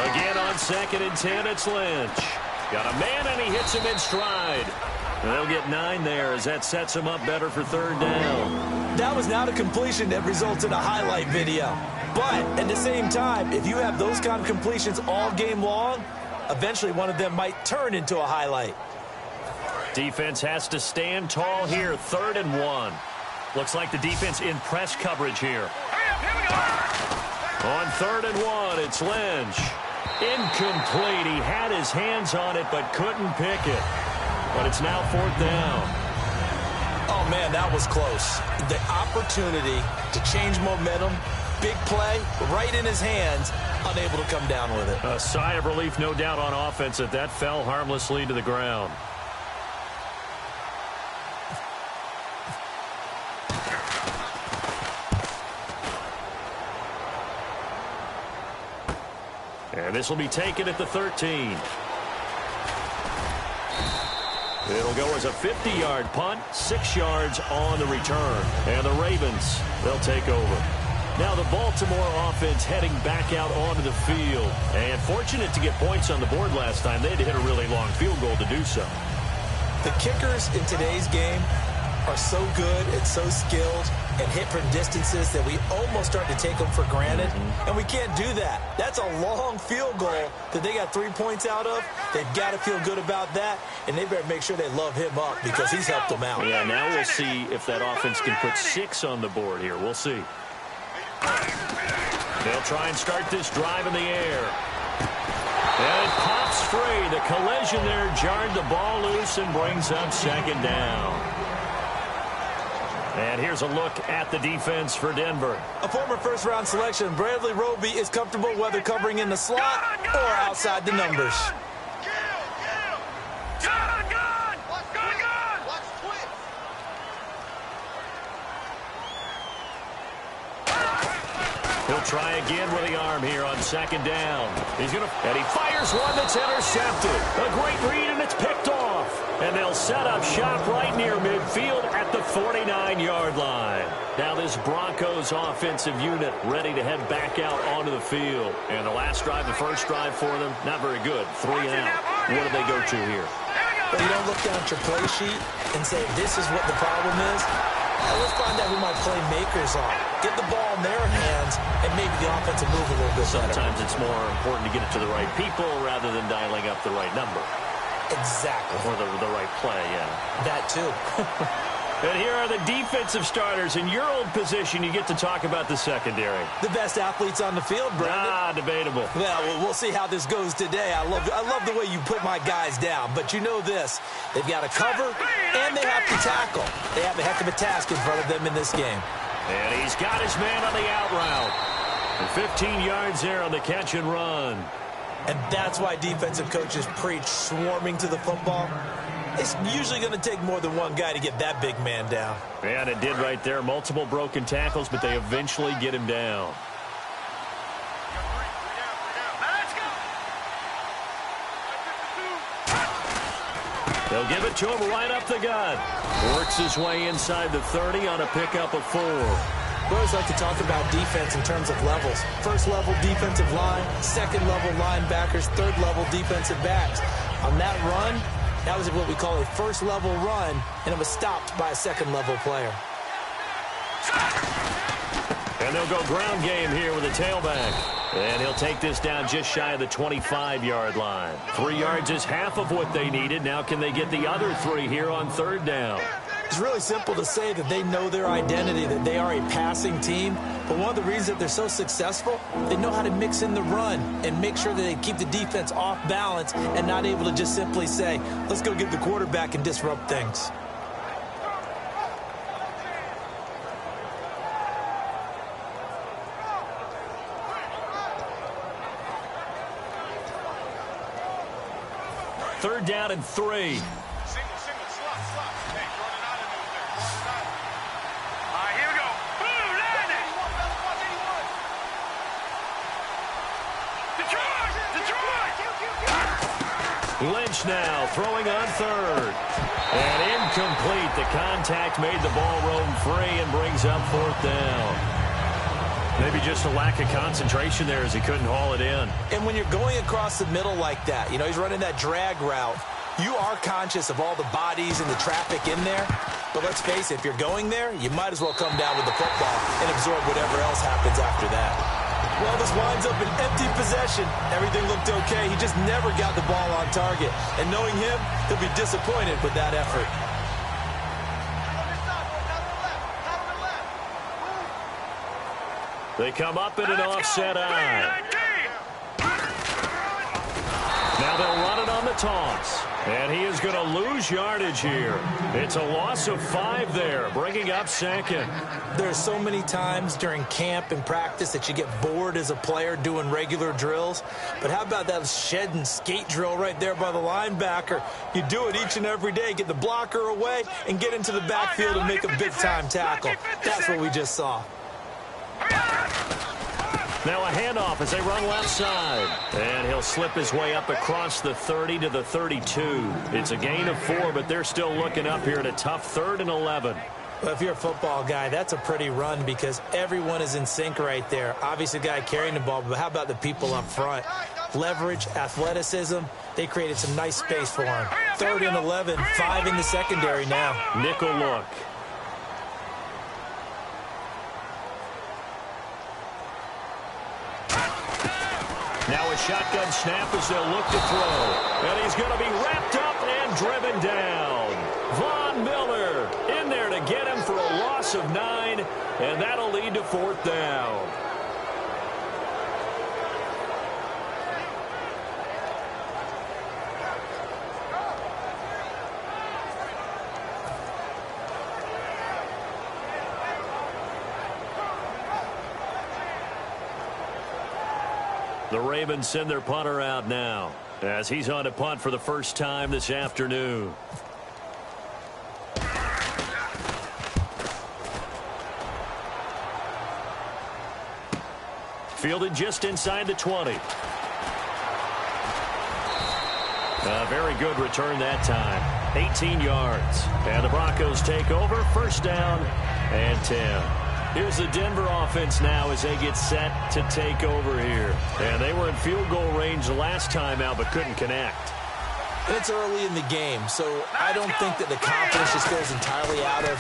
Again on 2nd and 10, it's Lynch. Got a man, and he hits him in stride. And they'll get 9 there as that sets him up better for 3rd down. That was not a completion that results in a highlight video. But at the same time, if you have those kind of completions all game long, eventually one of them might turn into a highlight. Defense has to stand tall here, 3rd and 1. Looks like the defense in press coverage here. On 3rd and 1, it's Lynch. Incomplete. He had his hands on it but couldn't pick it. But it's now 4th down. Oh, man, that was close. The opportunity to change momentum, big play, right in his hands, unable to come down with it. A sigh of relief, no doubt, on offense that fell harmlessly to the ground. And this will be taken at the 13. It'll go as a 50-yard punt, 6 yards on the return. And the Ravens, they'll take over. Now the Baltimore offense heading back out onto the field. And fortunate to get points on the board last time. They had to hit a really long field goal to do so. The kickers in today's game are so good and so skilled and hit from distances that we almost start to take them for granted. And we can't do that. That's a long field goal that they got 3 points out of. They've got to feel good about that, and they better make sure they love him up because he's helped them out. Yeah, now we'll see if that offense can put 6 on the board here. We'll see. They'll try and start this drive in the air. And it pops free. The collision there jarred the ball loose and brings up 2nd down. And here's a look at the defense for Denver. A former first-round selection, Bradley Roby, is comfortable whether covering in the slot or outside the numbers. He'll try again with the arm here on 2nd down. And he fires one that's intercepted. A great read, and it's picked off. And they'll set up shop right near midfield at the 49-yard line. Now this Broncos offensive unit ready to head back out onto the field. And the last drive, the first drive for them, not very good. 3 and out. What do they go to here? Well, you don't look down at your play sheet and say, this is what the problem is. Let's find out who my playmakers are. Get the ball in their hands, and maybe the offense will move a little bit better. Sometimes it's more important to get it to the right people rather than dialing up the right number. Exactly. Or the right play, yeah. That too. And here are the defensive starters. In your old position, you get to talk about the secondary. The best athletes on the field, Brandon. Debatable. Well, we'll see how this goes today. I love the way you put my guys down. But you know this. They've got to cover, and they have to tackle. They have a heck of a task in front of them in this game. And he's got his man on the out route. And 15 yards there on the catch and run. And that's why defensive coaches preach swarming to the football. It's usually going to take more than one guy to get that big man down. And it did right there. Multiple broken tackles, but they eventually get him down. They'll give it to him right up the gut. Works his way inside the 30 on a pickup of 4. We always like to talk about defense in terms of levels. First-level defensive line, second-level linebackers, third-level defensive backs. On that run, that was what we call a first-level run, and it was stopped by a second-level player. And they'll go ground game here with a tailback. And he'll take this down just shy of the 25-yard line. 3 yards is half of what they needed. Now can they get the other 3 here on 3rd down? It's really simple to say that they know their identity, that they are a passing team. But one of the reasons that they're so successful, they know how to mix in the run and make sure that they keep the defense off balance and not able to just simply say, let's go get the quarterback and disrupt things. Third down and 3. Lynch now throwing on 3rd. And incomplete. The contact made the ball roam free and brings up 4th down. Maybe just a lack of concentration there as he couldn't haul it in. And when you're going across the middle like that, he's running that drag route, you are conscious of all the bodies and the traffic in there. But let's face it, if you're going there, you might as well come down with the football and absorb whatever else happens after that. Well, this winds up an empty possession. Everything looked okay. He just never got the ball on target. And knowing him, he'll be disappointed with that effort. They come up in an offset eye. Now they'll run it on the toss. And he is going to lose yardage here. It's a loss of 5 there, bringing up second. There's so many times during camp and practice that you get bored as a player doing regular drills. But how about that shed and skate drill right there by the linebacker? You do it each and every day. Get the blocker away and get into the backfield and make a big-time tackle. That's what we just saw. Now a handoff as they run left side. And he'll slip his way up across the 30 to the 32. It's a gain of 4, but they're still looking up here at a tough 3rd and 11. Well, if you're a football guy, that's a pretty run because everyone is in sync right there. Obviously, the guy carrying the ball, but how about the people up front? Leverage, athleticism, they created some nice space for him. 3rd and 11, 5 in the secondary now. Nickel look. Now a shotgun snap as they'll look to throw. And he's going to be wrapped up and driven down. Von Miller in there to get him for a loss of 9, and that'll lead to 4th down. The Ravens send their punter out now as he's on to punt for the first time this afternoon. Fielded just inside the 20. A very good return that time. 18 yards. And the Broncos take over. 1st down and 10. Here's the Denver offense now as they get set to take over here. And they were in field goal range the last time out but couldn't connect. And it's early in the game, so I don't think that the confidence just goes entirely out of,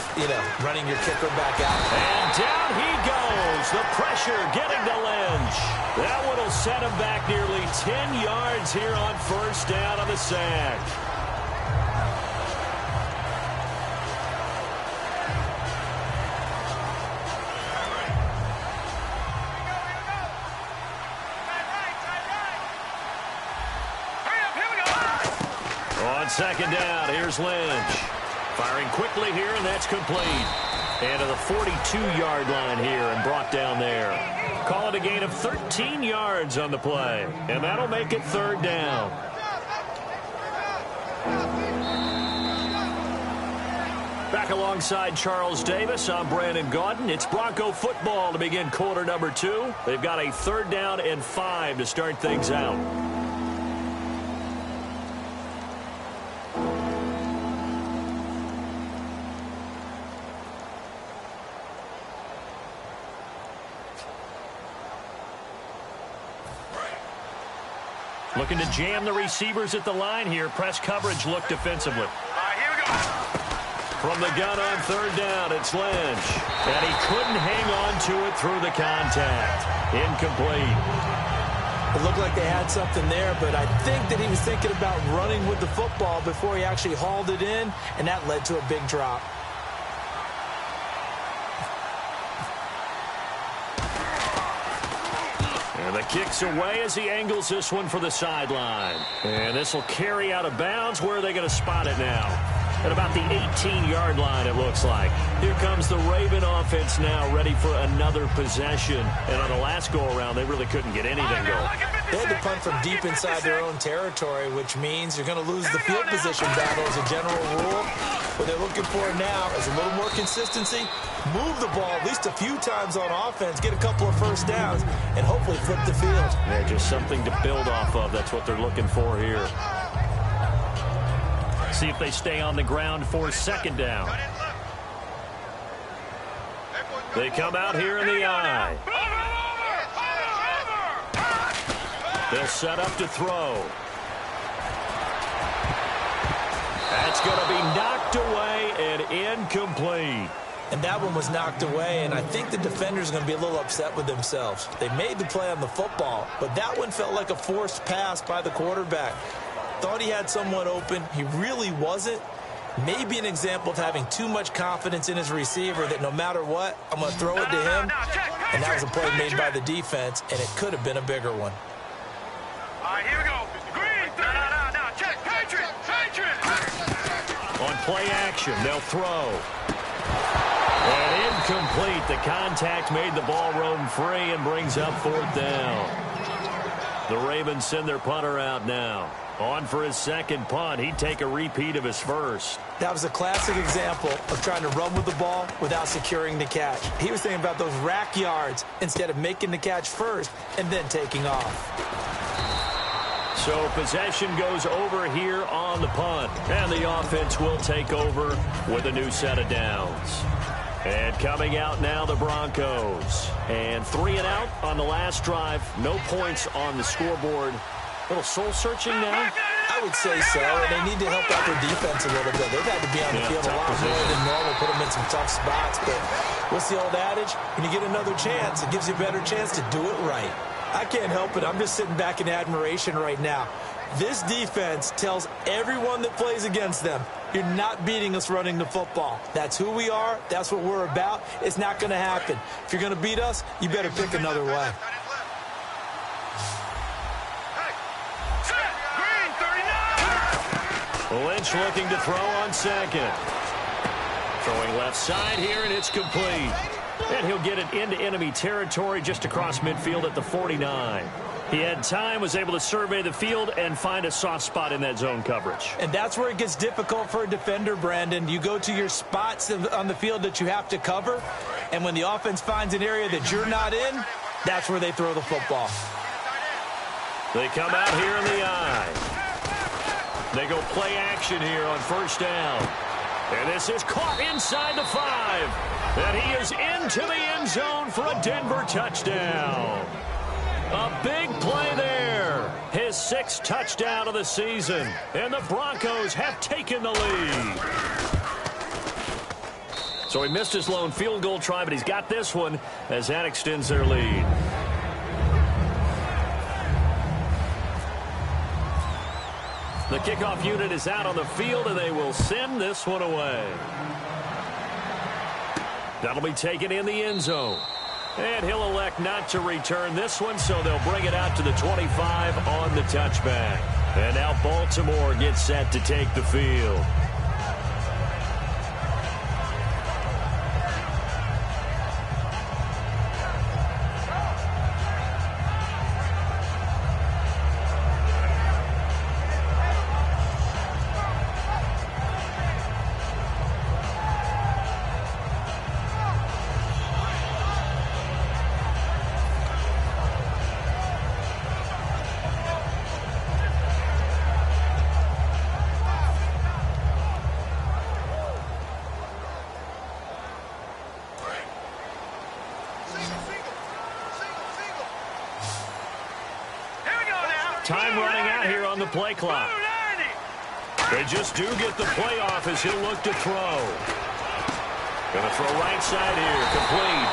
running your kicker back out. And down he goes. The pressure getting to Lynch. That one will set him back nearly 10 yards here on 1st down on the sack. On 2nd down, here's Lynch. Firing quickly here, and that's complete. And to the 42-yard line here and brought down there. Call it a gain of 13 yards on the play. And that'll make it 3rd down. Back alongside Charles Davis, I'm Brandon Gaudin. It's Bronco football to begin quarter number 2. They've got a 3rd down and 5 to start things out. Looking to jam the receivers at the line here. Press coverage look defensively. Here we go. From the gun on 3rd down, it's Lynch. And he couldn't hang on to it through the contact. Incomplete. It looked like they had something there, but I think that he was thinking about running with the football before he actually hauled it in, and that led to a big drop. And the kick's away as he angles this one for the sideline. And this will carry out of bounds. Where are they going to spot it now? At about the 18-yard line, it looks like. Here comes the Raven offense now, ready for another possession. And on the last go-around, they really couldn't get anything going. They had to punt from deep inside their own territory, which means you're going to lose the field position battle as a general rule. What they're looking for now is a little more consistency, move the ball at least a few times on offense, get a couple of 1st downs, and hopefully flip the field. Yeah, just something to build off of. That's what they're looking for here. See if they stay on the ground for 2nd down. They come out here in the eye. They'll set up to throw. That's going to be knocked away and incomplete. And that one was knocked away, and I think the defenders are going to be a little upset with themselves. They made the play on the football, but that one felt like a forced pass by the quarterback. Thought he had someone open. He really wasn't. Maybe an example of having too much confidence in his receiver that no matter what, I'm going to throw it to him. And that was a play made by the defense, and it could have been a bigger one. All right, here we go. Green, check. Patriot. On play action, they'll throw. And incomplete. The contact made the ball roam free and brings up 4th down. The Ravens send their punter out now. On for his second punt. He'd take a repeat of his first. That was a classic example of trying to run with the ball without securing the catch. He was thinking about those rack yards instead of making the catch first and then taking off. So possession goes over here on the punt. And the offense will take over with a new set of downs. And coming out now, the Broncos. And 3 and out on the last drive. No points on the scoreboard. A little soul-searching now? I would say so, and they need to help out their defense a little bit. They've had to be on the field a lot more than normal, put them in some tough spots. But what's the old adage? When you get another chance, it gives you a better chance to do it right. I can't help it. I'm just sitting back in admiration right now. This defense tells everyone that plays against them, you're not beating us running the football. That's who we are. That's what we're about. It's not going to happen. If you're going to beat us, you better pick another way. Lynch looking to throw on second. Throwing left side here, and it's complete. And he'll get it into enemy territory just across midfield at the 49. He had time, was able to survey the field and find a soft spot in that zone coverage. And that's where it gets difficult for a defender, Brandon. You go to your spots on the field that you have to cover, and when the offense finds an area that you're not in, that's where they throw the football. They come out here in the eye. They go play action here on first down. And this is caught inside the 5. And he is into the end zone for a Denver touchdown. A big play there. His 6th touchdown of the season. And the Broncos have taken the lead. So he missed his lone field goal try, but he's got this one as that extends their lead. The kickoff unit is out on the field, and they will send this one away. That'll be taken in the end zone. And he'll elect not to return this one, so they'll bring it out to the 25 on the touchback. And now Baltimore gets set to take the field. Time running out here on the play clock. They just do get the play off as he'll look to throw. Going to throw right side here, complete.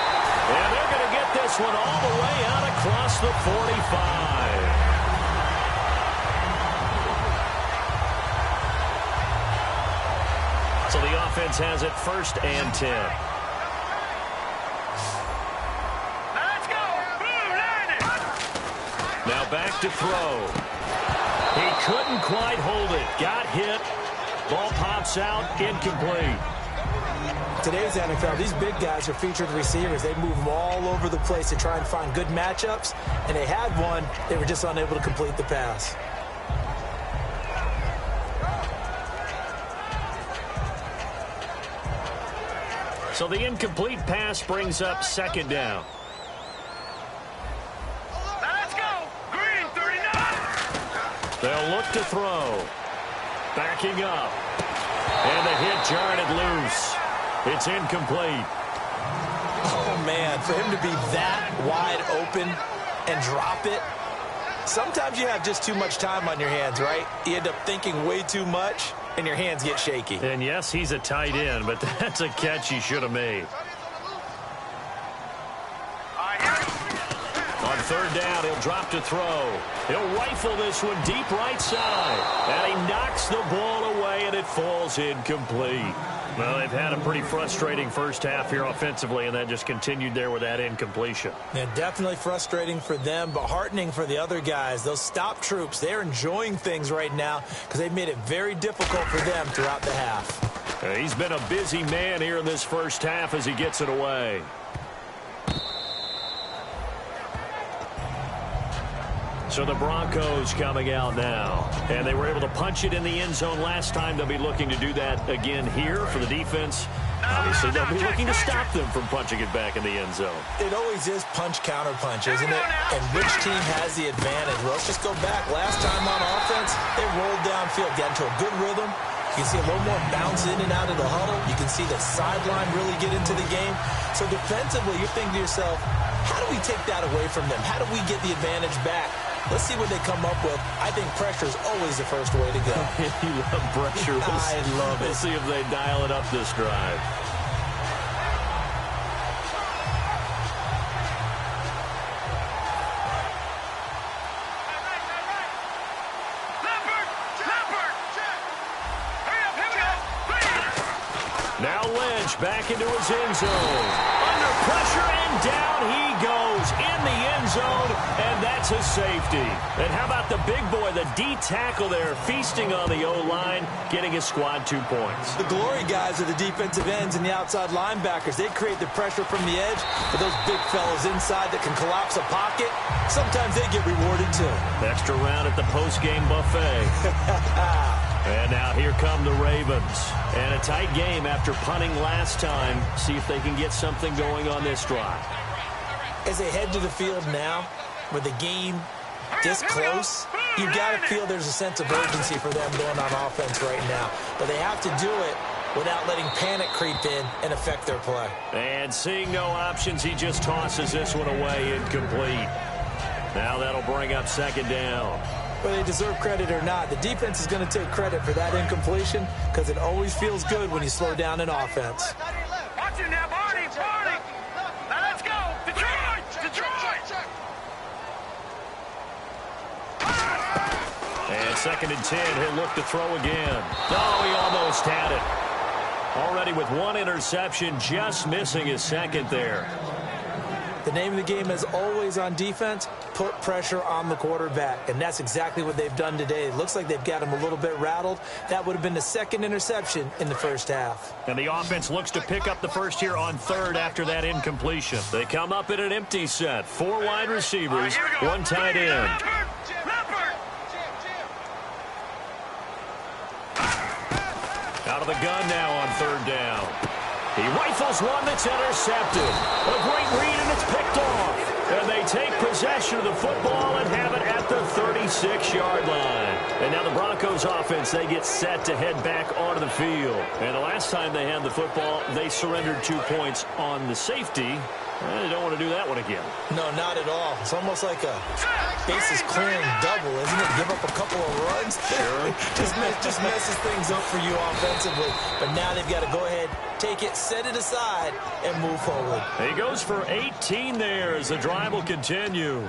And they're going to get this one all the way out across the 45. So the offense has it 1st and 10. Now back to throw. He couldn't quite hold it. Got hit. Ball pops out. Incomplete. Today's NFL, these big guys are featured receivers. They move them all over the place to try and find good matchups. And they had one. They were just unable to complete the pass. So the incomplete pass brings up 2nd down. They'll look to throw. Backing up. And the hit jarred it loose. It's incomplete. Oh, man, for him to be that wide open and drop it, Sometimes you have just too much time on your hands, right? You end up thinking way too much, and your hands get shaky. And yes, he's a tight end, but that's a catch he should have made. On third down, he'll drop to throw. He'll rifle this one deep right side. And he knocks the ball away, and it falls incomplete. Well, they've had a pretty frustrating first half here offensively, and that just continued there with that incompletion. Yeah, definitely frustrating for them, but heartening for the other guys. Those stop troops, they're enjoying things right now because they've made it very difficult for them throughout the half. He's been a busy man here in this first half as he gets it away. So the Broncos coming out now. And they were able to punch it in the end zone last time. They'll be looking to do that again here for the defense. Obviously, they'll be looking to stop them from punching it back in the end zone. It always is punch-counter-punch, isn't it? And which team has the advantage? Well, let's just go back. Last time on offense, they rolled downfield, got into a good rhythm. You can see a little more bounce in and out of the huddle. You can see the sideline really get into the game. So defensively, you're thinking to yourself, how do we take that away from them? How do we get the advantage back? Let's see what they come up with. I think pressure is always the first way to go. You love pressure. I love it. We'll see if they dial it up this drive. Now Lynch back into his end zone. Under pressure and down he goes in the end zone, and that's a safety. And how about the big boy, the D tackle there, feasting on the O-line, getting his squad 2 points. The glory guys are the defensive ends and the outside linebackers. They create the pressure from the edge, but those big fellas inside that can collapse a pocket, sometimes they get rewarded too. Extra round at the post-game buffet. And now here come the Ravens. And a tight game after punting last time. See if they can get something going on this drive. As they head to the field now, with the game this close, you've got to feel there's a sense of urgency for them going on offense right now. But they have to do it without letting panic creep in and affect their play. And seeing no options, he just tosses this one away incomplete. Now that'll bring up second down. Whether they deserve credit or not, the defense is going to take credit for that incompletion because it always feels good when you slow down in offense. Watch it now, Barney. Now let's go. Detroit. And second and 10, he'll look to throw again. Oh, he almost had it. Already with one interception, just missing his second there. The name of the game is always on defense, put pressure on the quarterback. And that's exactly what they've done today. It looks like they've got him a little bit rattled. That would have been the second interception in the first half. And the offense looks to pick up the first here on third after that incompletion. They come up in an empty set. 4 wide receivers, 1 tight end. Out of the gun now on third down. He rifles one that's intercepted. A great read, and it's picked off. And they take possession of the football and have it at the 36-yard line. And now the Broncos offense, they get set to head back onto the field. And the last time they had the football, they surrendered 2 points on the safety. They don't want to do that one again. No, not at all. It's almost like a bases clearing double, isn't it? Give up a couple of runs. Sure. just messes things up for you offensively. But now they've got to go ahead, take it, set it aside, and move forward. He goes for 18 there as the drive will continue.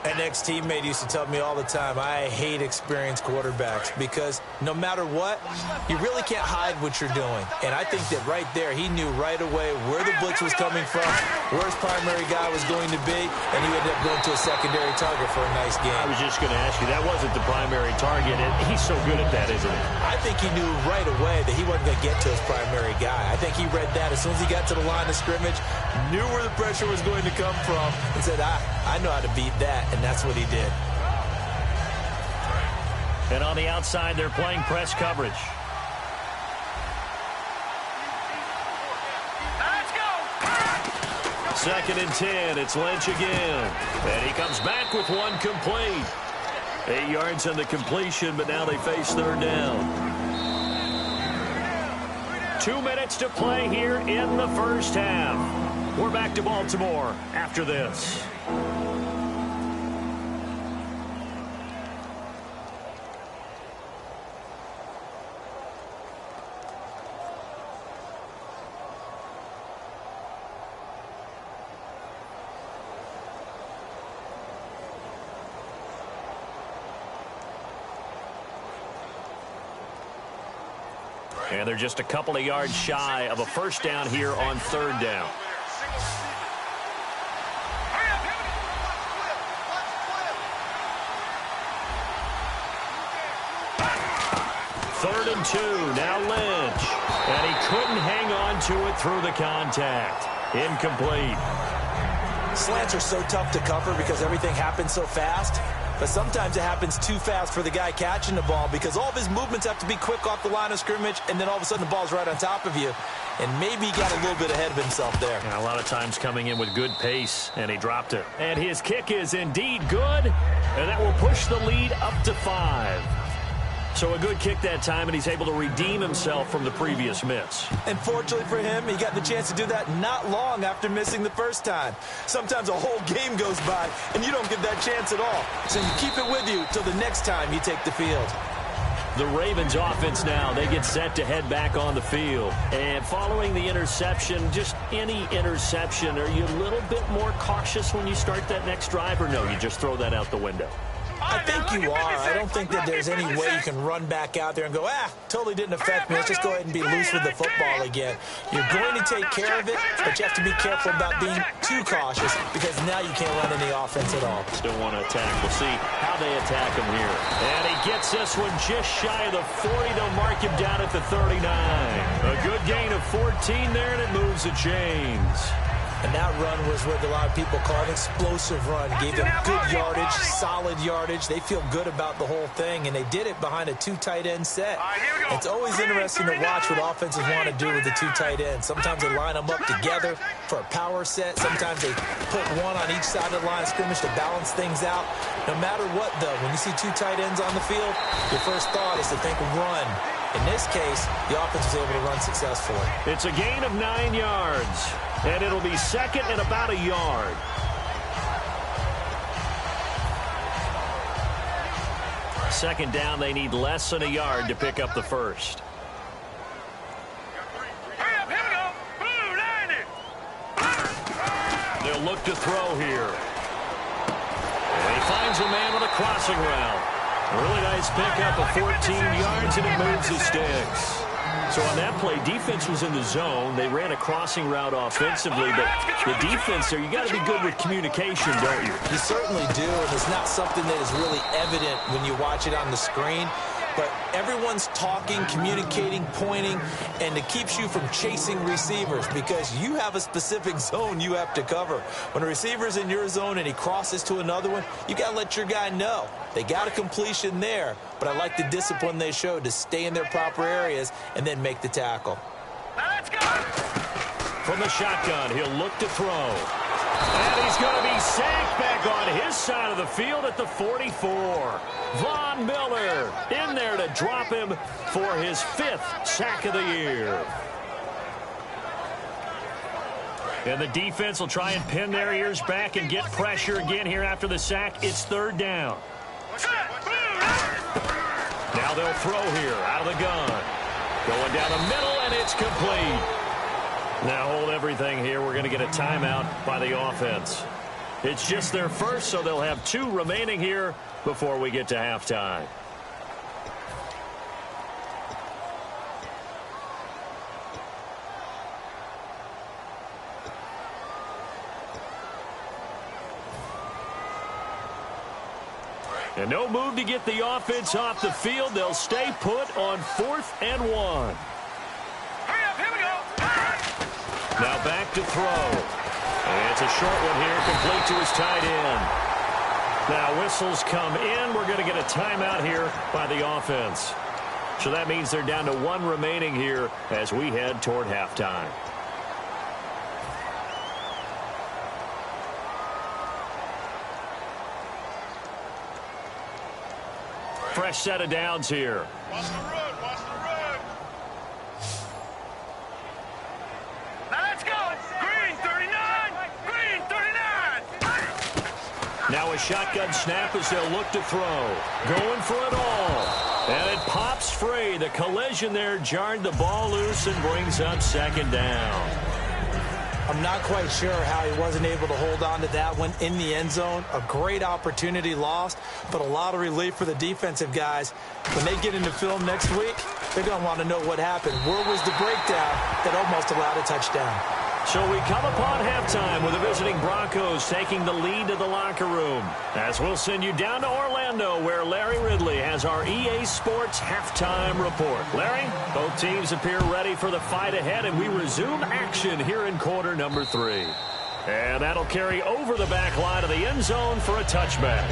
An ex-teammate used to tell me all the time, I hate experienced quarterbacks because no matter what, you really can't hide what you're doing. And I think that right there, he knew right away where the blitz was coming from, where his primary guy was going to be, and he ended up going to a secondary target for a nice game. I was just going to ask you, that wasn't the primary target, and he's so good at that, isn't he? I think he knew right away that he wasn't going to get to his primary guy. I think he read that as soon as he got to the line of scrimmage, knew where the pressure was going to come from, and said, I know how to beat that. And that's what he did. And on the outside, they're playing press coverage. Let's go. Second and 10. It's Lynch again. And he comes back with one complete. 8 yards on the completion, but now they face third down. 2 minutes to play here in the first half. We're back to Baltimore after this. And they're just a couple of yards shy of a first down here on third down. Third and 2, now Lynch. And he couldn't hang on to it through the contact. Incomplete. Slants are so tough to cover because everything happens so fast. But sometimes it happens too fast for the guy catching the ball because all of his movements have to be quick off the line of scrimmage, and then all of a sudden the ball's right on top of you. And maybe he got a little bit ahead of himself there. Yeah, a lot of times coming in with good pace, and he dropped it. And his kick is indeed good, and that will push the lead up to 5. So a good kick that time, and he's able to redeem himself from the previous miss. And fortunately for him, he got the chance to do that not long after missing the first time. Sometimes a whole game goes by, and you don't get that chance at all. So you keep it with you till the next time you take the field. The Ravens offense now, they get set to head back on the field. And following the interception, just any interception, are you a little bit more cautious when you start that next drive, or no, you just throw that out the window? I think you are. I don't think that there's any way you can run back out there and go, totally didn't affect me. Let's just go ahead and be loose with the football again. You're going to take care of it, but you have to be careful about being too cautious because now you can't run any offense at all. Still want to attack. We'll see how they attack him here. And he gets this one just shy of the 40. They'll mark him down at the 39. A good gain of 14 there, and it moves the chains. And that run was what a lot of people call an explosive run. Gave them good yardage, solid yardage. They feel good about the whole thing, and they did it behind a 2 tight end set. It's always interesting to watch what offenses want to do with the 2 tight ends. Sometimes they line them up together for a power set. Sometimes they put one on each side of the line of scrimmage to balance things out. No matter what, though, when you see 2 tight ends on the field, your first thought is to think run. In this case, the offense was able to run successfully. It's a gain of 9 yards, and it'll be second and about a yard. Second down, they need less than a yard to pick up the first. They'll look to throw here. And he finds a man with a crossing route. Really nice pickup of 14 yards, and it moves the sticks. So on that play, defense was in the zone. They ran a crossing route offensively, but the defense there, you got to be good with communication, don't you? You certainly do, and it's not something that is really evident when you watch it on the screen. But everyone's talking, communicating, pointing, and it keeps you from chasing receivers because you have a specific zone you have to cover. When a receiver's in your zone and he crosses to another one, you got to let your guy know. They got a completion there, but I like the discipline they showed to stay in their proper areas and then make the tackle. Let's go! From the shotgun, he'll look to throw. And he's going to be sacked back on his side of the field at the 44. Von Miller in there to drop him for his 5th sack of the year. And the defense will try and pin their ears back and get pressure again here after the sack. It's third down. Now they'll throw here out of the gun. Going down the middle, and it's complete. Now hold everything here. We're going to get a timeout by the offense. It's just their first, so they'll have 2 remaining here before we get to halftime. And no move to get the offense off the field. They'll stay put on 4th and 1. Hurry up, here we go. Now back to throw. And it's a short one here, complete to his tight end. Now whistles come in. We're going to get a timeout here by the offense. So that means they're down to 1 remaining here as we head toward halftime. Fresh set of downs here. Watch the road, watch the road. Now let's go. Green 39, green 39. Now a shotgun snap as they'll look to throw. Going for it all. And it pops free. The collision there jarred the ball loose and brings up second down. I'm not quite sure how he wasn't able to hold on to that one in the end zone. A great opportunity lost, but a lot of relief for the defensive guys. When they get into film next week, they're going to want to know what happened. Where was the breakdown that almost allowed a touchdown? So we come upon halftime with the visiting Broncos taking the lead to the locker room. As we'll send you down to Orlando, where Larry Ridley has our EA Sports halftime report. Larry, both teams appear ready for the fight ahead, and we resume action here in quarter number 3. And that'll carry over the back line of the end zone for a touchback.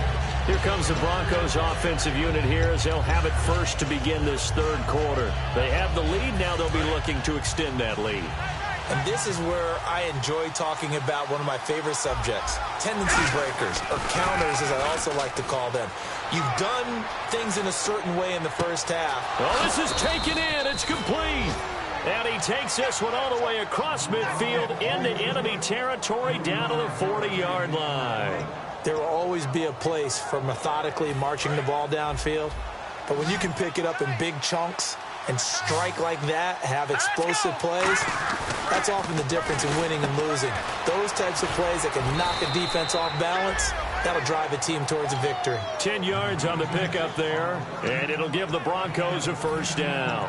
Here comes the Broncos offensive unit here as they'll have it first to begin this third quarter. They have the lead. Now they'll be looking to extend that lead. And this is where I enjoy talking about one of my favorite subjects, tendency breakers, or counters as I also like to call them. You've done things in a certain way in the first half. Well, this is taken in. It's complete. And he takes this one all the way across midfield into enemy territory down to the 40-yard line. There will always be a place for methodically marching the ball downfield. But when you can pick it up in big chunks and strike like that, have explosive plays, that's often the difference in winning and losing. Those types of plays that can knock a defense off balance, that'll drive a team towards a victory. 10 yards on the pickup there, and it'll give the Broncos a first down.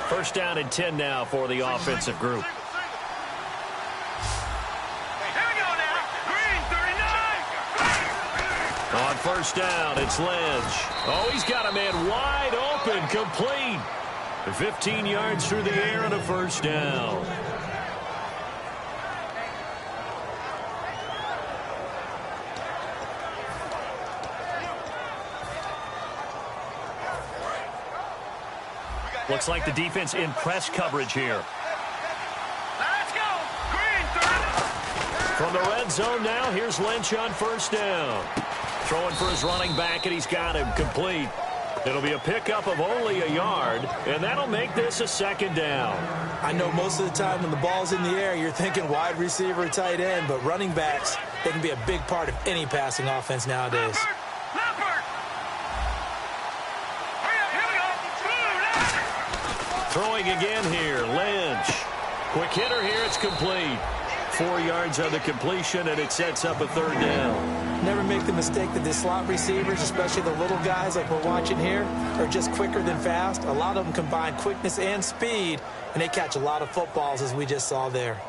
First down and 10 now for the offensive group. On first down, it's Lynch. Oh, he's got a man wide open, complete. 15 yards through the air and a first down. Looks like the defense in press coverage here. Let's go. Green 30. From the red zone now, here's Lynch on first down. Throwing for his running back, and he's got him complete. It'll be a pickup of only a yard, and that'll make this a second down. I know most of the time when the ball's in the air, you're thinking wide receiver, tight end, but running backs, they can be a big part of any passing offense nowadays. Leopard. Here we go. Throwing again here, Lynch. Quick hitter here, it's complete. 4 yards on the completion, and it sets up a third down. Never make the mistake that the slot receivers, especially the little guys like we're watching here, are just quicker than fast. A lot of them combine quickness and speed, and they catch a lot of footballs, as we just saw there.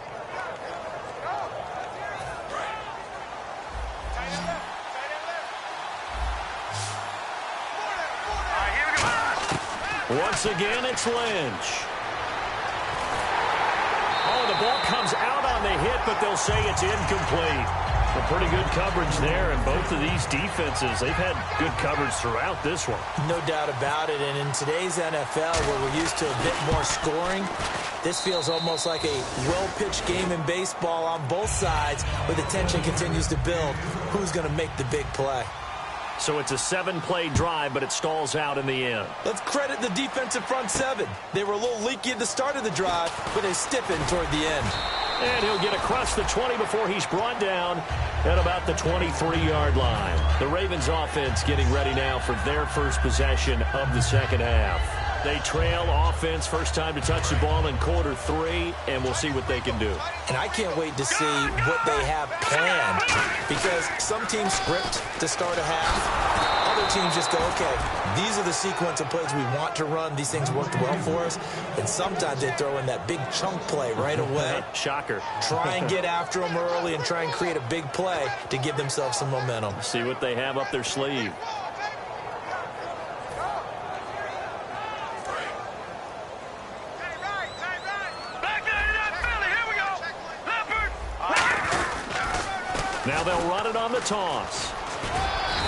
Once again, it's Lynch. Oh, the ball comes out on the hit, but they'll say it's incomplete. A pretty good coverage there, and both of these defenses, they've had good coverage throughout this one. No doubt about it, and in today's NFL, where we're used to a bit more scoring, this feels almost like a well-pitched game in baseball on both sides, where the tension continues to build. Who's going to make the big play? So it's a 7-play drive, but it stalls out in the end. Let's credit the defensive front seven. They were a little leaky at the start of the drive, but they stiffened toward the end. And he'll get across the 20 before he's brought down at about the 23-yard line. The Ravens offense getting ready now for their first possession of the second half. They trail offense, first time to touch the ball in quarter 3, and we'll see what they can do. And I can't wait to see what they have planned, because some teams script to start a half. Other teams just go, okay, these are the sequence of plays we want to run. These things worked well for us. And sometimes they throw in that big chunk play right away. Shocker. Try and get after them early and try and create a big play to give themselves some momentum. See what they have up their sleeve. Now they'll run it on the toss.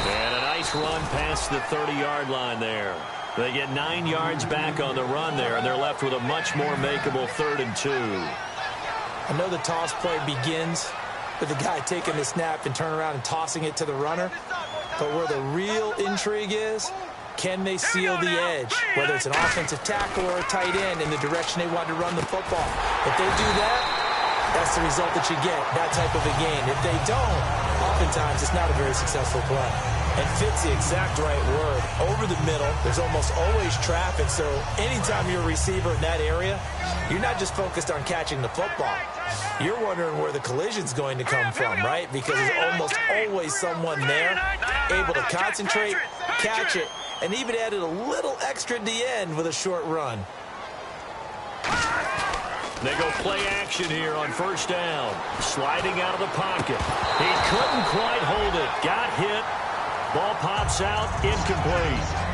And a nice run past the 30-yard line there. They get 9 yards back on the run there, and they're left with a much more makeable 3rd and 2. I know the toss play begins with the guy taking the snap and turning around and tossing it to the runner. But where the real intrigue is, can they seal the edge, whether it's an offensive tackle or a tight end, in the direction they want to run the football? If they do that, that's the result that you get, that type of a game. If they don't, oftentimes it's not a very successful play. And fit's the exact right word. Over the middle, there's almost always traffic, so anytime you're a receiver in that area, you're not just focused on catching the football. You're wondering where the collision's going to come from, right? Because there's almost always someone there able to concentrate, catch it, and even added a little extra at the end with a short run. They go play action here on first down. Sliding out of the pocket. He couldn't quite hold it. Got hit. Ball pops out. Incomplete.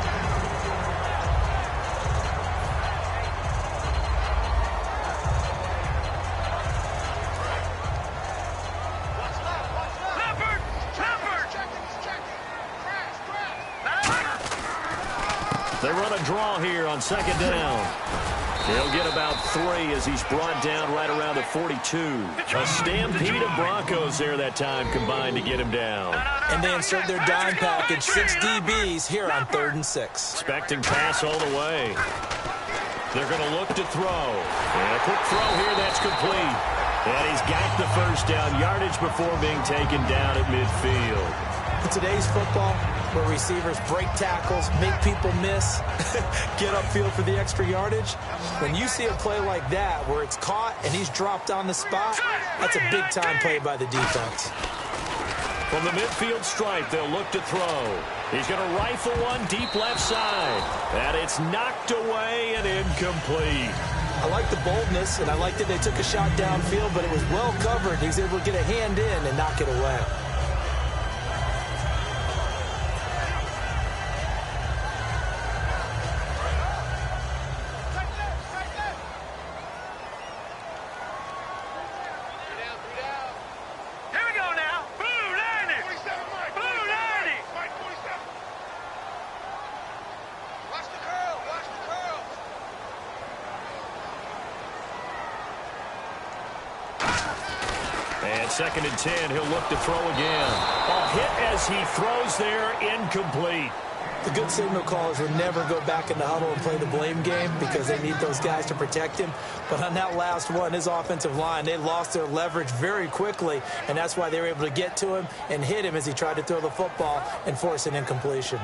They run a draw here on second down. He'll get about 3 as he's brought down right around the 42. A stampede of Broncos there that time combined to get him down. And they insert their dime package, 6 DBs here on 3rd and 6. Expecting pass all the way. They're going to look to throw. And a quick throw here that's complete. And he's got the first down yardage before being taken down at midfield. In today's football, where receivers break tackles, make people miss, get upfield for the extra yardage, when you see a play like that where it's caught and he's dropped on the spot, that's a big-time play by the defense. From the midfield stripe, they'll look to throw. He's going to rifle one deep left side. And it's knocked away and incomplete. I like the boldness, and I like that they took a shot downfield, but it was well covered. He was able to get a hand in and knock it away. And 2nd and 10, he'll look to throw again. A hit as he throws there, incomplete. The good signal callers would never go back in the huddle and play the blame game because they need those guys to protect him. But on that last one, his offensive line, they lost their leverage very quickly, and that's why they were able to get to him and hit him as he tried to throw the football and force an incompletion.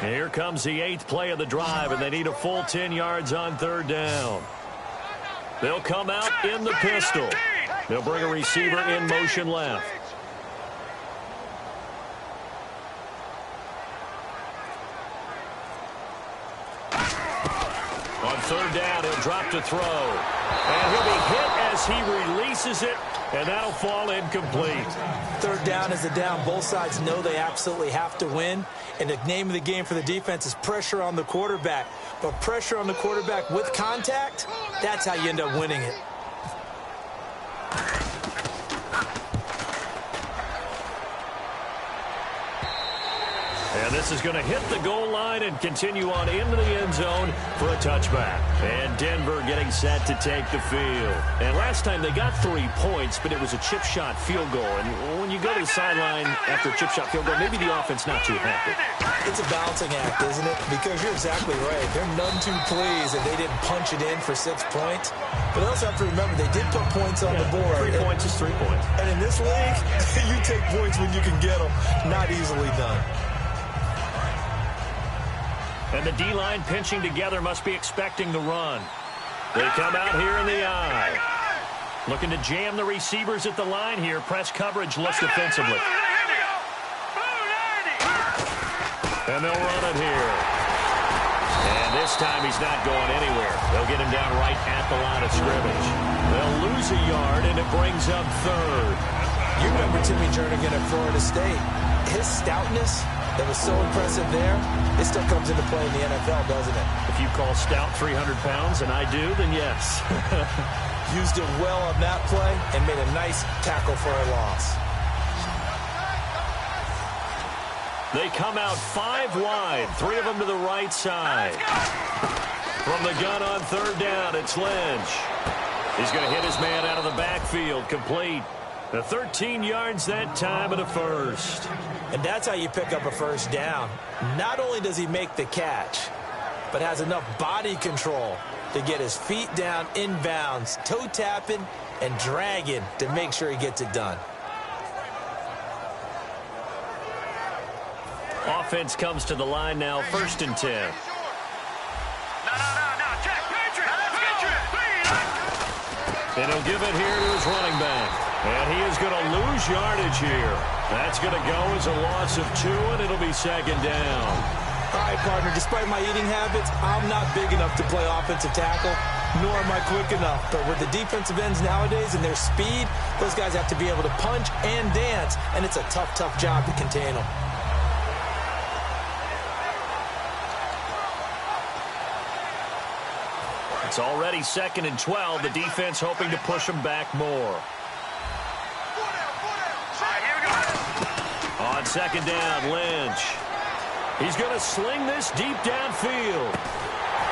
Here comes the 8th play of the drive, and they need a full 10 yards on 3rd down. They'll come out in the pistol. They'll bring a receiver in motion left. On 3rd down, he'll drop to throw. And he'll be hit as he releases it, and that'll fall incomplete. 3rd down is a down. Both sides know they absolutely have to win. And the name of the game for the defense is pressure on the quarterback. But pressure on the quarterback with contact, that's how you end up winning it. And this is going to hit the goal line and continue on into the end zone for a touchback. And Denver getting set to take the field. And last time they got 3 points, but it was a chip shot field goal. And when you go to the sideline after a chip shot field goal, maybe the offense not too happy. It's a balancing act, isn't it? Because you're exactly right. They're none too pleased that they didn't punch it in for 6 points. But they also have to remember they did put points on the board. 3 points is 3 points. And in this league, you take points when you can get them. Not easily done. And the D-line pinching together must be expecting the run. They come out here in the eye. Looking to jam the receivers at the line here. Press coverage looks defensively. And they'll run it here. And this time he's not going anywhere. They'll get him down right at the line of scrimmage. They'll lose a yard, and it brings up 3rd. You remember Timmy Jernigan at Florida State. His stoutness that was so impressive there, it still comes into play in the NFL, doesn't it? If you call stout 300 pounds, and I do, then yes. Used it well on that play and made a nice tackle for a loss. They come out 5 wide, 3 of them to the right side. From the gun on 3rd down, it's Lynch. He's going to hit his man out of the backfield, complete. The 13 yards that time and a first. And that's how you pick up a first down. Not only does he make the catch, but has enough body control to get his feet down inbounds, toe tapping and dragging to make sure he gets it done. Offense comes to the line now, 1st and 10. No, check. Patriot. And he'll give it here to his running back. And he is going to lose yardage here. That's going to go as a loss of 2, and it'll be 2nd down. All right, partner, despite my eating habits, I'm not big enough to play offensive tackle, nor am I quick enough. But with the defensive ends nowadays and their speed, those guys have to be able to punch and dance, and it's a tough job to contain them. It's already 2nd and 12. The defense hoping to push them back more. On 2nd down, Lynch. He's going to sling this deep downfield.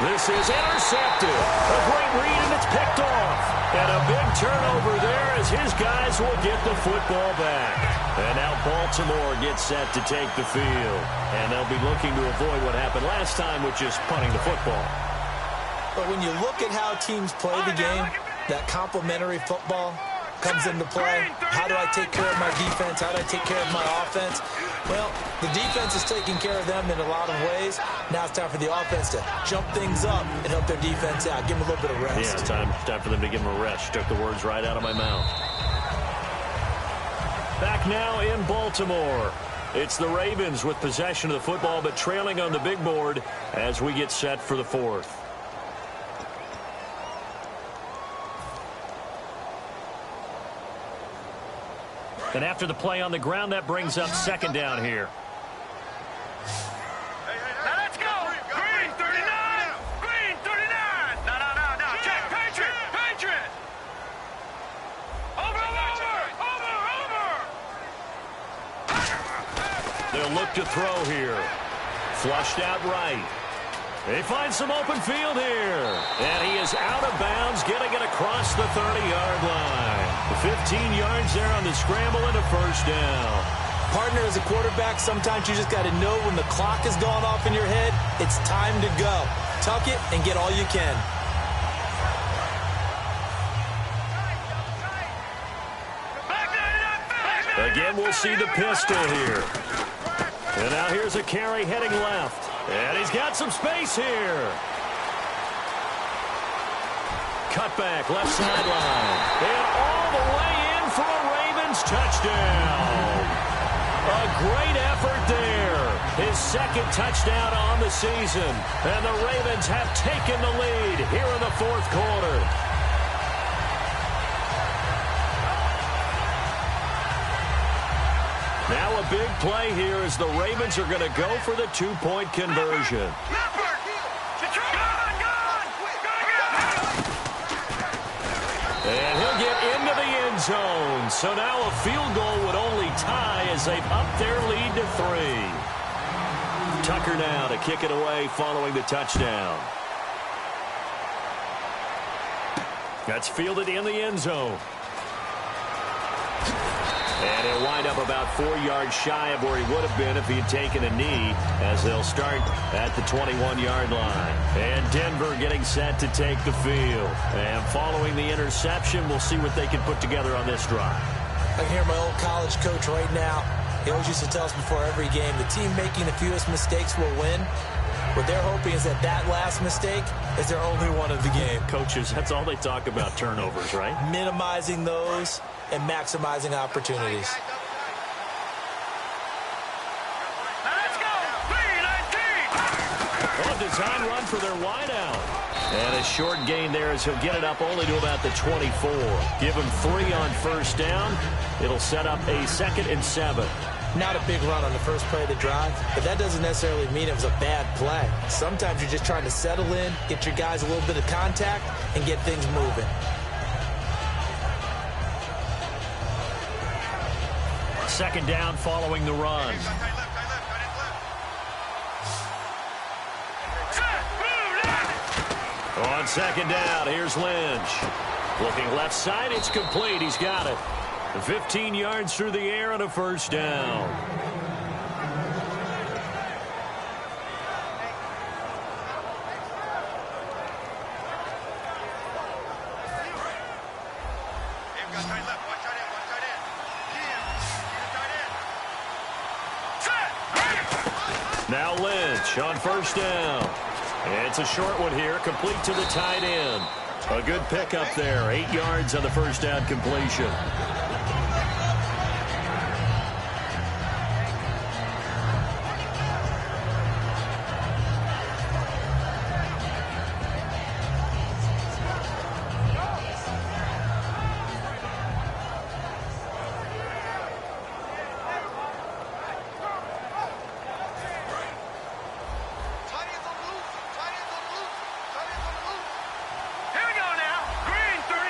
This is intercepted. A great read, and it's picked off. And a big turnover there as his guys will get the football back. And now Baltimore gets set to take the field. And they'll be looking to avoid what happened last time with just punting the football. But when you look at how teams play the game, that complementary football comes into play. How do I take care of my defense? How do I take care of my offense? Well, the defense is taking care of them in a lot of ways. Now it's time for the offense to jump things up and help their defense out. Give them a little bit of rest. Yeah, time for them to give them a rest. Took the words right out of my mouth. Back now in Baltimore. It's the Ravens with possession of the football, but trailing on the big board as we get set for the 4th. And after the play on the ground, that brings up 2nd down here. Now let's go. Green 39. Green 39. No. Check. Patriot. Over. They'll look to throw here. Flushed out right. They find some open field here. And he is out of bounds, getting it across the 30-yard line. 15 yards there on the scramble and a 1st down. Partner, as a quarterback, sometimes you just got to know when the clock is going off in your head, it's time to go. Tuck it and get all you can. Again, we'll see the pistol here. And now here's a carry heading left. And he's got some space here. Cutback, left sideline. And all the way in for a Ravens touchdown. A great effort there. His 2nd touchdown on the season. And the Ravens have taken the lead here in the 4th quarter. Now a big play here as the Ravens are going to go for the 2-point conversion. And he'll get into the end zone. So now a field goal would only tie as they've upped their lead to 3. Tucker now to kick it away following the touchdown. That's fielded in the end zone. And he'll wind up about 4 yards shy of where he would have been if he had taken a knee, as they'll start at the 21-yard line. And Denver getting set to take the field. And following the interception, we'll see what they can put together on this drive. I can hear my old college coach right now. He always used to tell us before every game, the team making the fewest mistakes will win. What they're hoping is that last mistake is their only one of the game. Coaches, that's all they talk about, turnovers, right? Minimizing those and maximizing opportunities. Let's go. 3-19. Oh, design run for their wideout. And a short gain there as he'll get it up only to about the 24. Give him 3 on 1st down. It'll set up a 2nd and 7. Not a big run on the first play of the drive, but that doesn't necessarily mean it was a bad play. Sometimes you're just trying to settle in, get your guys a little bit of contact, and get things moving. 2nd down following the run. On 2nd down, here's Lynch. Looking left side, it's complete. He's got it. 15 yards through the air and a 1st down. Now Lynch on first down. It's a short one here, complete to the tight end. A good pickup there, 8 yards on the first down completion.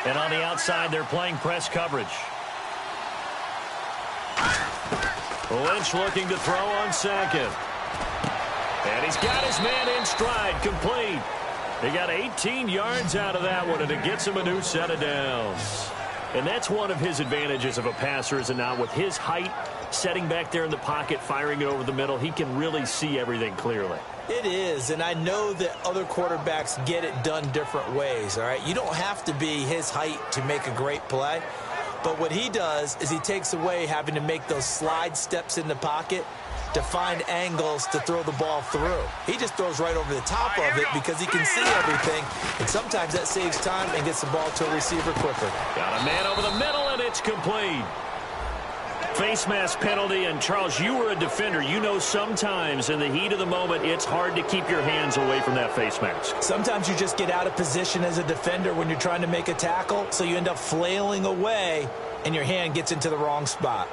And on the outside, they're playing press coverage. Lynch looking to throw on second. And he's got his man in stride, complete. He got 18 yards out of that one, and it gets him a new set of downs. And that's one of his advantages of a passer, is it not? With his height, setting back there in the pocket, firing it over the middle, he can really see everything clearly. It is, and I know that other quarterbacks get it done different ways, all right? You don't have to be his height to make a great play, but what he does is he takes away having to make those slide steps in the pocket to find angles to throw the ball through. He just throws right over the top of it because he can see everything, and sometimes that saves time and gets the ball to a receiver quicker. Got a man over the middle, and it's complete. Face mask penalty, and Charles, you were a defender. You know sometimes in the heat of the moment, it's hard to keep your hands away from that face mask. Sometimes you just get out of position as a defender when you're trying to make a tackle, so you end up flailing away, and your hand gets into the wrong spot.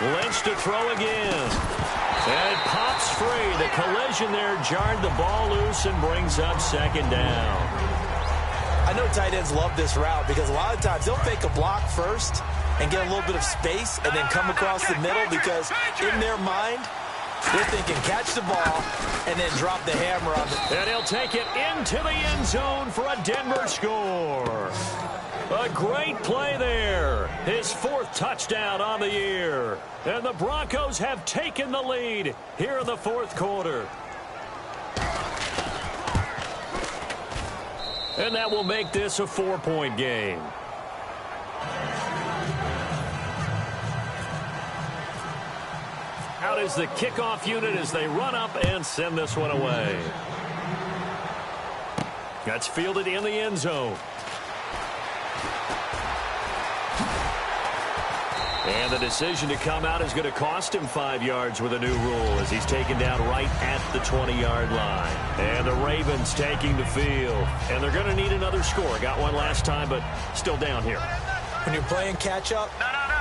Lynch to throw again. And it pops free. The collision there jarred the ball loose and brings up second down. I know tight ends love this route because a lot of times they'll fake a block first and get a little bit of space and then come across the middle because in their mind, they're thinking catch the ball and then drop the hammer on it. And he'll take it into the end zone for a Denver score. A great play there. His 4th touchdown on the year. And the Broncos have taken the lead here in the 4th quarter. And that will make this a 4-point game. Out is the kickoff unit as they run up and send this one away. That's fielded in the end zone. And the decision to come out is going to cost him 5 yards with a new rule as he's taken down right at the 20-yard line. And the Ravens taking the field. And they're going to need another score. Got one last time, but still down here. When you're playing catch-up,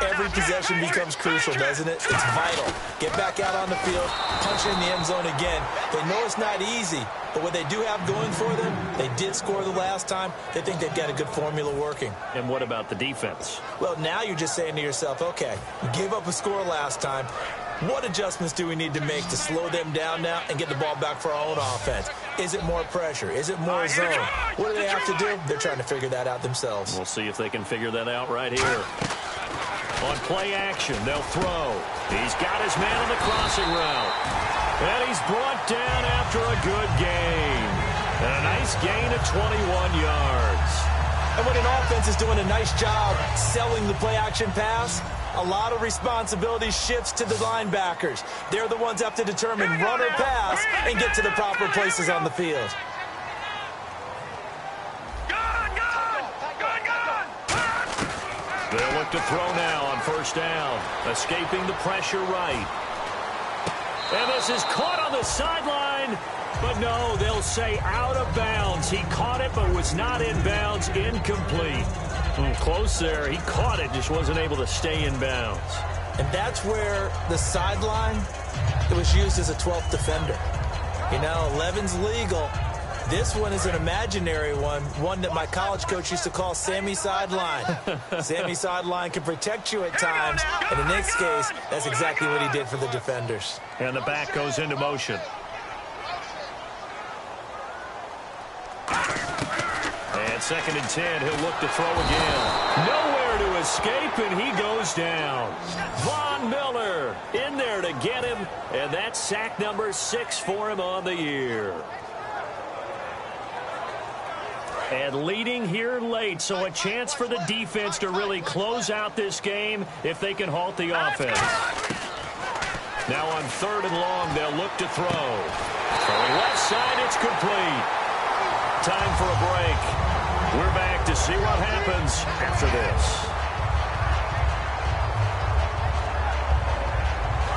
every possession becomes crucial, doesn't it? It's vital. Get back out on the field, punch in the end zone again. They know it's not easy, but what they do have going for them, they did score the last time. They think they've got a good formula working. And what about the defense? Well, now you're just saying to yourself, okay, we gave up a score last time. What adjustments do we need to make to slow them down now and get the ball back for our own offense? Is it more pressure? Is it more zone? What do they have to do? They're trying to figure that out themselves. We'll see if they can figure that out right here. On play action, they'll throw. He's got his man on the crossing route. And he's brought down after a good gain. And a nice gain of 21 yards. And when an offense is doing a nice job selling the play-action pass, a lot of responsibility shifts to the linebackers. They're the ones that have to determine run or pass and get to the proper places on the field. They'll look to throw now on first down. Escaping the pressure right. And this is caught on the sideline. But no, they'll say out of bounds. He caught it but was not in bounds. Incomplete. Close there. He caught it, just wasn't able to stay in bounds. And that's where the sideline, it was used as a 12th defender. You know, 11's legal. This one is an imaginary one that my college coach used to call Sammy Sideline. Sammy Sideline can protect you at times, and in this case, that's exactly what he did for the defenders. And the back goes into motion. And 2nd and 10, he'll look to throw again. Nowhere to escape, and he goes down. Von Miller in there to get him, and that's sack number 6 for him on the year. And leading here late, so a chance for the defense to really close out this game if they can halt the offense. Now on 3rd and long, they'll look to throw. Throwing left side, it's complete. Time for a break. We're back to see what happens after this.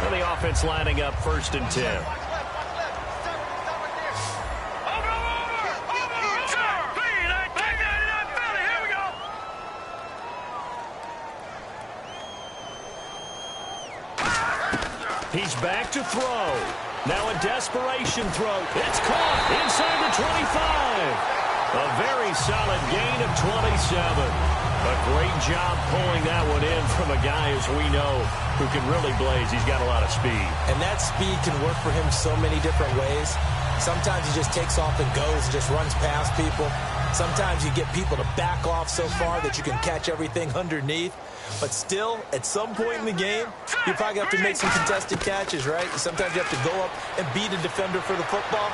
And the offense lining up 1st and 10. He's back to throw. Now a desperation throw. It's caught inside the 25. A very solid gain of 27. A great job pulling that one in from a guy, as we know, who can really blaze. He's got a lot of speed. And that speed can work for him so many different ways. Sometimes he just takes off and goes and just runs past people. Sometimes you get people to back off so far that you can catch everything underneath. But still, at some point in the game, you probably have to make some contested catches, right? Sometimes you have to go up and beat a defender for the football.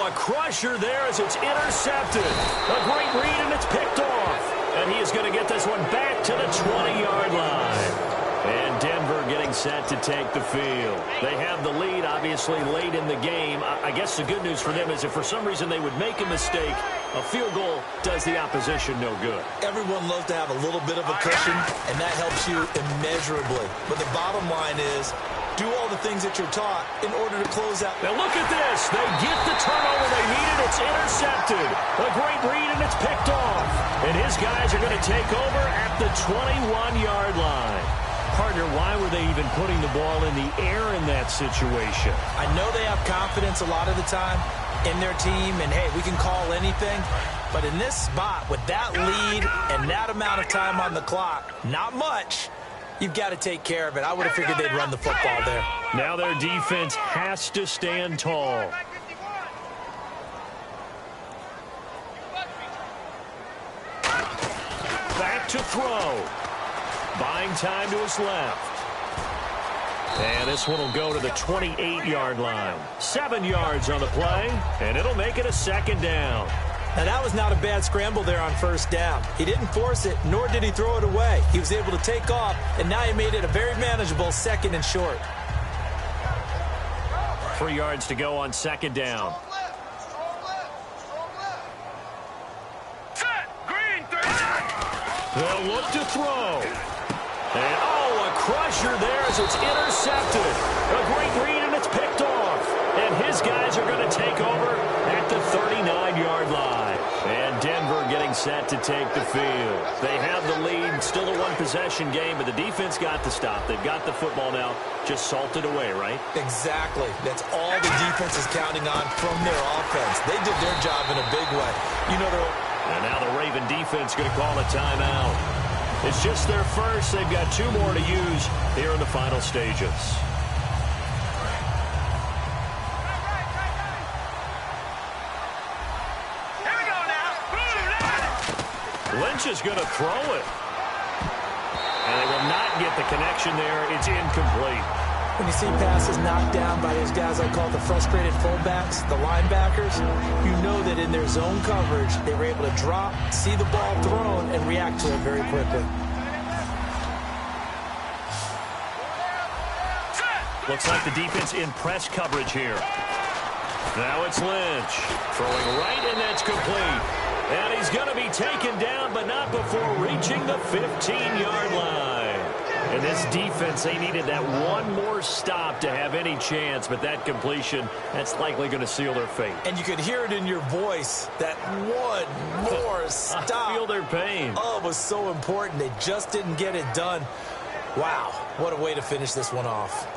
A crusher there as it's intercepted. A great read, and it's picked off. And he is going to get this one back to the 20-yard line. And Denver getting set to take the field. They have the lead, obviously, late in the game. I guess the good news for them is if for some reason they would make a mistake, a field goal does the opposition no good. Everyone loves to have a little bit of a cushion, and that helps you immeasurably. But the bottom line is, do all the things that you're taught in order to close out. Now look at this. They get the turnover they needed. It's intercepted. A great read, and it's picked off. And his guys are going to take over at the 21-yard line. Partner, why were they even putting the ball in the air in that situation? I know they have confidence a lot of the time in their team, and, hey, we can call anything. But in this spot, with that lead and that amount of time on the clock, not much, you've got to take care of it. I would have figured they'd run the football there. Now their defense has to stand tall. Back to throw. Buying time to his left. And this one will go to the 28-yard line. 7 yards on the play, and it'll make it a 2nd down. Now, that was not a bad scramble there on 1st down. He didn't force it, nor did he throw it away. He was able to take off, and now he made it a very manageable 2nd and short. 3 yards to go on 2nd down. They'll look to throw. And, a crusher there as it's intercepted. A great read, and it's picked off. And his guys are going to take over at the 39-yard line. And Denver getting set to take the field. They have the lead. Still a one-possession game, but the defense got the stop. They've got the football now. Just salted away, right? Exactly. That's all the defense is counting on from their offense. They did their job in a big way. You know, and now the Raven defense going to call a timeout. It's just their first. They've got 2 more to use here in the final stages. Here we go now. Lynch is going to throw it. And they will not get the connection there. It's incomplete. when you see passes knocked down by those guys I call the frustrated fullbacks, the linebackers, you know that in their zone coverage, they were able to drop, see the ball thrown, and react to it very quickly. Looks like the defense in press coverage here. Now it's Lynch throwing right, and that's complete. And he's going to be taken down, but not before reaching the 15-yard line. And this defense, they needed that one more stop to have any chance, but that completion, that's likely going to seal their fate. And you could hear it in your voice, that one more stop. I feel their pain. Oh, it was so important. They just didn't get it done. Wow, what a way to finish this one off.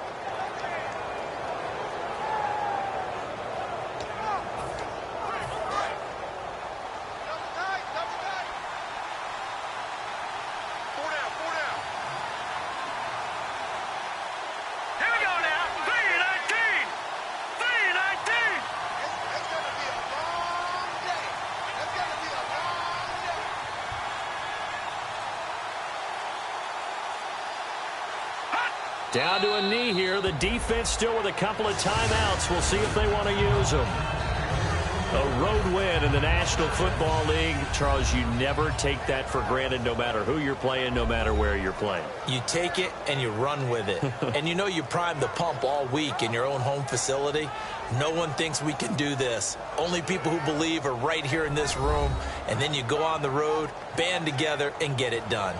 Down to a knee here. The defense still with a couple of timeouts. We'll see if they want to use them. A road win in the National Football League. Charles, you never take that for granted, no matter who you're playing, no matter where you're playing. You take it and you run with it. And you know you primed the pump all week in your own home facility. No one thinks we can do this. Only people who believe are right here in this room. And then you go on the road, band together, and get it done.